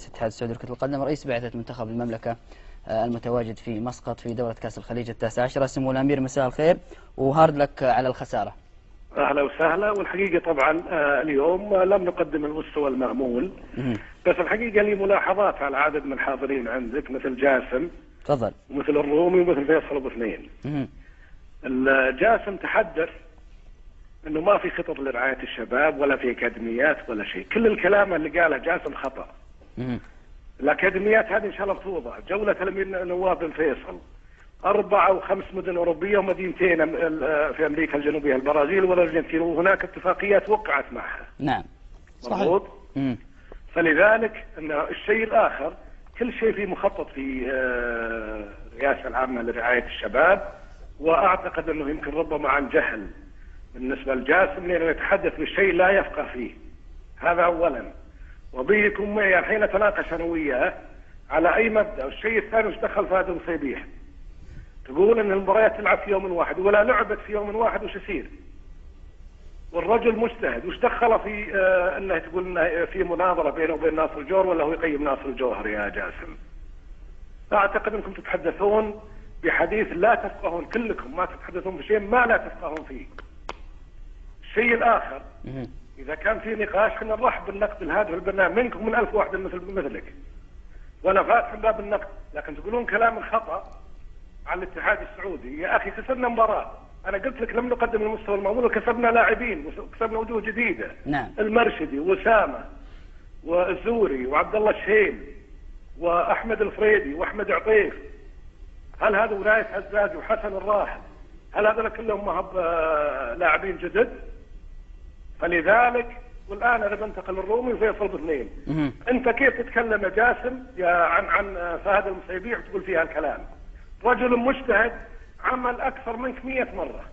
الاتحاد السعودي لكرة القدم، رئيس بعثة منتخب المملكة المتواجد في مسقط في دورة كأس الخليج 19. سمو الأمير مساء الخير وهارد لك على الخسارة. أهلا وسهلا. والحقيقة طبعا اليوم لم نقدم المستوى المأمول، بس الحقيقة لي ملاحظات على عدد من الحاضرين عندك مثل جاسم تفضل ومثل الرومي ومثل فيصل أبو اثنين. جاسم تحدث انه ما في خطط لرعاية الشباب ولا في اكاديميات ولا شيء، كل الكلام اللي قاله جاسم خطأ. الاكاديميات هذه ان شاء الله بتوضع. جولة الامير نواف بن فيصل 4 أو 5 مدن اوروبية ومدينتين في امريكا الجنوبية البرازيل والارجنتين، وهناك اتفاقيات وقعت معها. نعم صحيح. فلذلك ان الشيء الاخر كل شيء في مخطط في الرئاسة العامة لرعاية الشباب، واعتقد انه يمكن ربما عن جهل بالنسبة لجاسم لأنه يتحدث بالشيء لا يفقه فيه. هذا أولا. وبيكم معي الحين أتناقش أنا وياه على أي مبدأ. والشيء الثاني وش دخل فهد المصيبيح؟ تقول أن المباريات تلعب في يوم واحد، ولا لعبت في يوم واحد وش يصير؟ والرجل مجتهد، وش دخله في أنه تقول أنه في مناظرة بينه وبين ناصر الجوهر ولا هو يقيم ناصر الجوهر يا جاسم؟ أعتقد أنكم تتحدثون بحديث لا تفقهون، كلكم ما تتحدثون بشيء ما لا تفقهون فيه. الشيء الآخر إذا كان في نقاش احنا نرحب بالنقد الهادف البرنامج منكم من 1000 واحد مثلك، وأنا فاتح باب النقد، لكن تقولون كلام خطأ على الاتحاد السعودي. يا أخي كسبنا مباراة، أنا قلت لك لم نقدم المستوى المأمول وكسبنا لاعبين وكسبنا وجوه جديدة. نعم. المرشدي وأسامة والزوري وعبد الله الشهيل وأحمد الفريدي وأحمد عطيف، هل هذا ولاية هزاج وحسن الراحل هل هذول كلهم ما هب لاعبين جدد؟ فلذلك والآن أنا بنتقل الرومي وفيصل باثنين. أنت كيف تتكلم يا جاسم عن فهد المصيبيح وتقول فيها الكلام؟ رجل مجتهد عمل أكثر منك 100 مرة،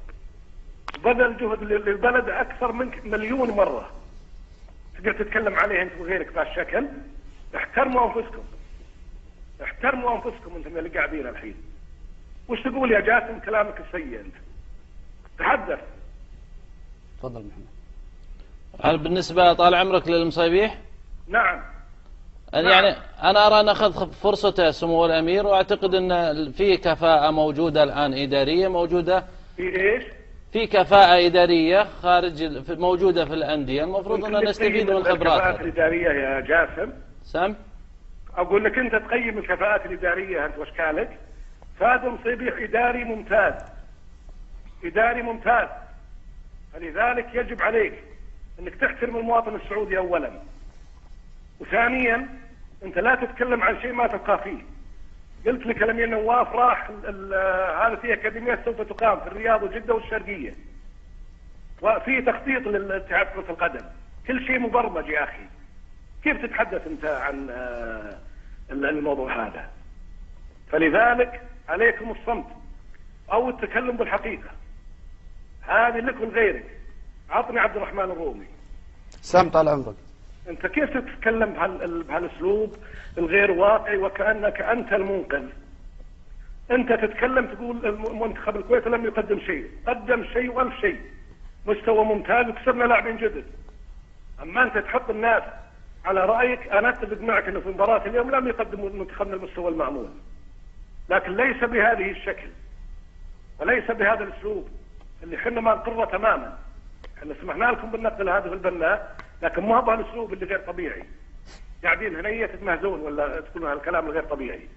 بذل جهد للبلد أكثر منك مليون مرة، تقدر تتكلم عليه أنت وغيرك بهالشكل؟ احترموا أنفسكم، احترموا أنفسكم أنتم اللي قاعدين الحين. وش تقول يا جاسم كلامك السيء؟ أنت تحدث. تفضل محمد. هل بالنسبة طال عمرك للمصيبيح؟ نعم. يعني أنا أرى نأخذ فرصته سمو الأمير، وأعتقد أن في كفاءة موجودة الآن إدارية موجودة. في إيش؟ في كفاءة إدارية موجودة في الأندية، المفروض أن نستفيد من خبراتها. الكفاءات الإدارية يا جاسم. سم؟ أقول لك أنت تقيم الكفاءات الإدارية أنت وأشكالك. فهد المصيبيح إداري ممتاز، إداري ممتاز، فلذلك يجب عليك أنك تحترم المواطن السعودي أولا، وثانيا أنت لا تتكلم عن شيء ما تبقى فيه. قلت لك الأمير نواف راح هذا في أكاديميات سوف تقام في الرياض وجدة والشرقية، وفي تخطيط للاتحاد كرة القدم، كل شيء مبرمج يا أخي. كيف تتحدث أنت عن الموضوع هذا؟ فلذلك عليكم الصمت أو التكلم بالحقيقة. هذه لك ولغيرك. عطني عبد الرحمن الرومي. سام طال عمرك. أنت كيف تتكلم بهالأسلوب الغير واقعي وكأنك أنت المنقذ؟ أنت تتكلم تقول منتخب الكويت لم يقدم شيء، قدم شيء وألف شيء، مستوى ممتاز وكسبنا لاعبين جدد. أما أنت تحط الناس على رأيك، أنا أتفق معك أنه في مباراة اليوم لم يقدم منتخبنا المستوى المأمول، لكن ليس بهذه الشكل وليس بهذا الأسلوب اللي حنا ما نقره تماما. احنا سمحنا لكم بالنقد الهادف البناء، لكن ما هو الاسلوب اللي غير طبيعي. قاعدين هنا تتمهزون ولا تقولون هالكلام الغير طبيعي.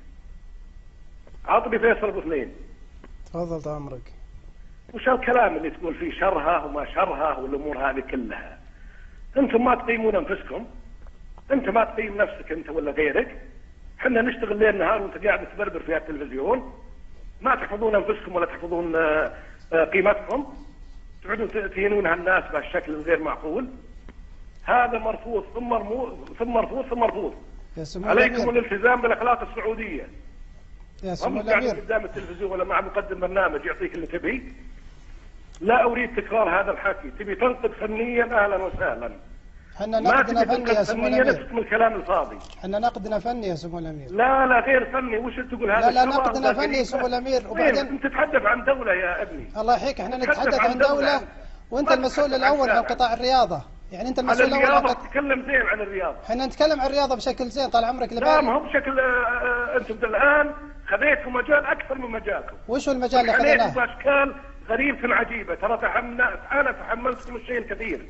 عاطبي فيصل ابو اثنين. تفضل طال عمرك. وش الكلام اللي تقول فيه شرها وما شرها والامور هذه كلها؟ انتم ما تقيمون انفسكم، انت ما تقيم نفسك انت ولا غيرك. احنا نشتغل ليل نهار وانت قاعد تبربر في التلفزيون، ما تحفظون انفسكم ولا تحفظون قيمتكم، تقعدون تهينون هالناس بهالشكل الغير معقول. هذا مرفوض ثم مرفوض ثم مرفوض. عليكم الالتزام بالاخلاق السعوديه. يا سمو الامير قدام التلفزيون ولا مع مقدم برنامج يعطيك اللي تبي. لا اريد تكرار هذا الحكي. تبي تنقد فنيا اهلا وسهلا. احنا نقدنا فني يا سمو الامير. اسم الكلام الفاضي. احنا نقدنا فني يا سمو الامير. لا غير فني. وش تقول هذا؟ لا نقدنا فني يا سمو الامير. وبعدين انت تتحدث عن دوله يا ابني. الله يحييك، احنا نتحدث عن دوله وانت المسؤول الاول عن قطاع الرياضه. يعني انت على المسؤول الاول الرياضه تتكلم زين عن الرياضه. احنا نتكلم عن الرياضه بشكل زين طال عمرك. لا ما هو بشكل انتم الان خذيتوا مجال اكثر من مجالكم. وش هو المجال اللي خذيناه؟ خذيتوا باشكال غريبه عجيبه، ترى انا تحملتكم الشيء الكثير.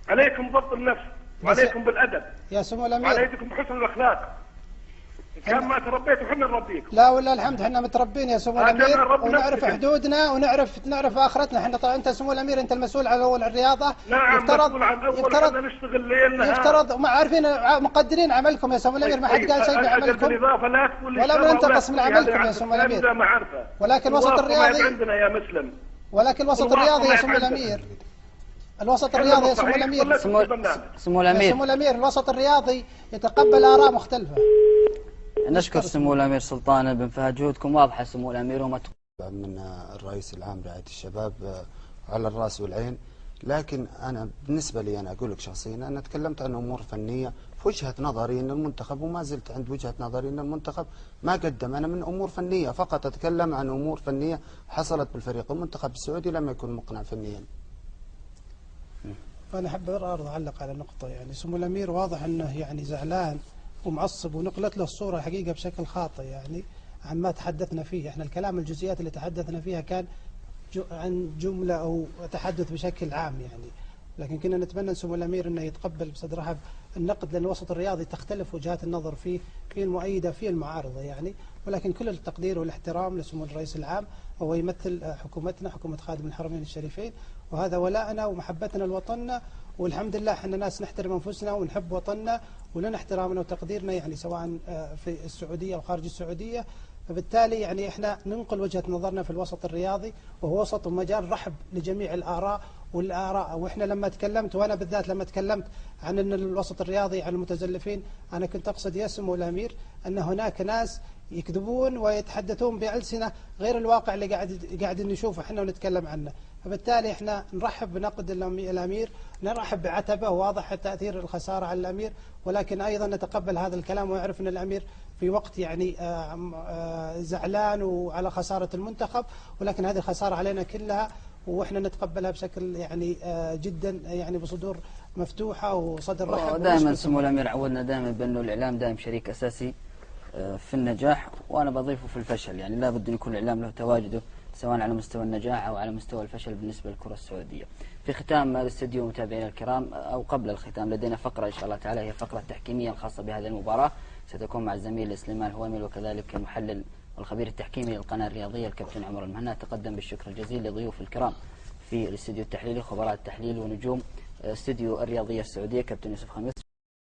عليكم ضبط النفس وعليكم بالادب يا سمو الامير، وعليكم بحسن الاخلاق. كان ما تربيتوا احنا نربيكم. لا ولا الحمد احنا متربين يا سمو الامير ونعرف حدودنا ونعرف اخرتنا. احنا طبعا انت سمو الامير انت المسؤول على اول الرياضه. نعم مسؤول عن اول نشتغل ليل يفترض ما عارفين مقدرين عملكم يا سمو الامير، ما حد قال شيء بعملكم بالاضافه لا تقول ولا بننتقص من عملكم يا سمو الامير. ولكن الوسط الرياضي عندنا يا مسلم. ولكن الوسط الرياضي يا سمو الامير، الوسط الرياضي يا سمو الامير، سمو الامير، سمو الامير الوسط الرياضي يتقبل اراء مختلفه. نشكر سمو الامير سلطان بن فهد، جهودكم واضحه سمو الامير وما من الرئيس العام رعاية الشباب على الراس والعين. لكن انا بالنسبه لي انا اقول لك شخصيا انا تكلمت عن امور فنيه في وجهه نظري ان المنتخب، وما زلت عند وجهه نظري ان المنتخب ما قدم. انا من امور فنيه فقط اتكلم عن امور فنيه حصلت بالفريق. المنتخب السعودي لم يكن مقنع فنيا. فانا احب اعلق على نقطه. يعني سمو الامير واضح انه يعني زعلان ومعصب، ونقلت له الصوره حقيقه بشكل خاطئ يعني عن ما تحدثنا فيه. احنا الكلام الجزئيات اللي تحدثنا فيها كان عن جمله او تحدث بشكل عام يعني، لكن كنا نتمنى سمو الامير انه يتقبل بصدر رحب النقد، لان الوسط الرياضي تختلف وجهات النظر فيه، في المؤيده في المعارضه يعني. ولكن كل التقدير والاحترام لسمو الرئيس العام، هو يمثل حكومتنا حكومه خادم الحرمين الشريفين، وهذا ولائنا ومحبتنا لوطننا. والحمد لله احنا ناس نحترم انفسنا ونحب وطننا ولنا احترامنا وتقديرنا يعني سواء في السعوديه او خارج السعوديه. فبالتالي يعني احنا ننقل وجهه نظرنا في الوسط الرياضي، وهو وسط ومجال رحب لجميع الاراء والاراء. واحنا لما تكلمت، وانا بالذات لما تكلمت عن ان الوسط الرياضي عن المتزلفين، انا كنت اقصد يا سمو الامير ان هناك ناس يكذبون ويتحدثون بألسنة غير الواقع اللي قاعدين نشوفه احنا ونتكلم عنه. فبالتالي احنا نرحب بنقد الامير، نرحب بعتبه، واضح تاثير الخساره على الامير، ولكن ايضا نتقبل هذا الكلام ونعرف ان الامير في وقت يعني زعلان وعلى خساره المنتخب، ولكن هذه الخساره علينا كلها واحنا نتقبلها بشكل يعني جدا يعني بصدور مفتوحه وصدر رحب. دائما سمو الامير عودنا دائما بانه الاعلام دائما شريك اساسي في النجاح، وانا بضيفه في الفشل. يعني لا بد ان يكون الاعلام له تواجده سواء على مستوى النجاح او على مستوى الفشل بالنسبه للكره السعوديه. في ختام الاستديو متابعينا الكرام، او قبل الختام، لدينا فقره ان شاء الله تعالى هي فقره تحكيميه الخاصه بهذه المباراه، ستكون مع الزميل سليمان الهويمل وكذلك المحلل والخبير التحكيمي للقناه الرياضيه الكابتن عمر المهنا. تقدم بالشكر الجزيل لضيوف الكرام في الاستديو التحليلي، خبراء التحليل ونجوم استديو الرياضيه السعوديه، كابتن يوسف خميس